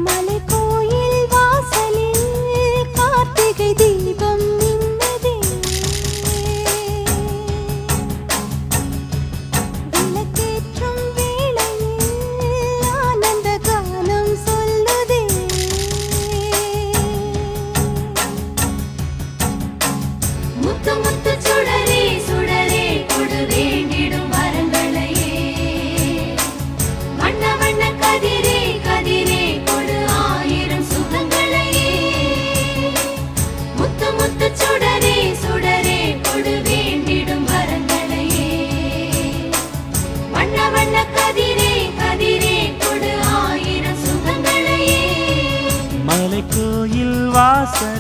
மலைக்கோயில் வாசலில் கார்த்திகை தீபம் மின்னதே. விளக்கேற்றும் வேளையில் ஆனந்த கானம் சொல்லுதே. முத்து முத்து சுடரே சுடரே கொடு வேண்டிடும் வரங்களையே. வண்ண வண்ண கதிரே கதிரே கொடு ஆயிரம் சுகங்களையே. முத்து முத்து சுடரே சுடரே கொடு வேண்டிடும் வரங்களையே. வண்ண வண்ண கதிரே கதிரே கொடு ஆயிரம் சுகங்களையே. மலைக்கோயில் வாசல்